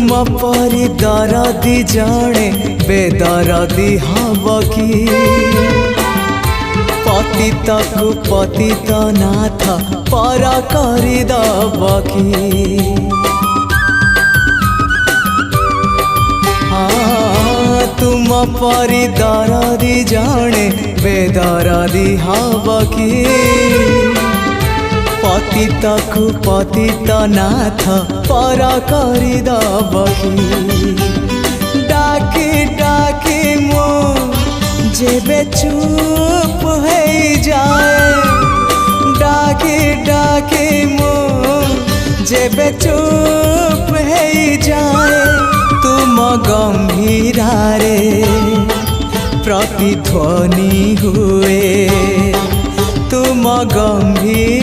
तुम परी दरदी जणे बेदरदी हब कि पतित को पतित नाथ पर करदब कि तुम परी दरदी जणे बेदरदी हब कि पतित को पतित नाथ पर करदब कि डाकी डाकी मो जेबे चुप हो जाए डाकी डाकी मो जेबे चुप हो जाए तुम गंभीरारे प्रतिध्वनि हुए तुम गंभीर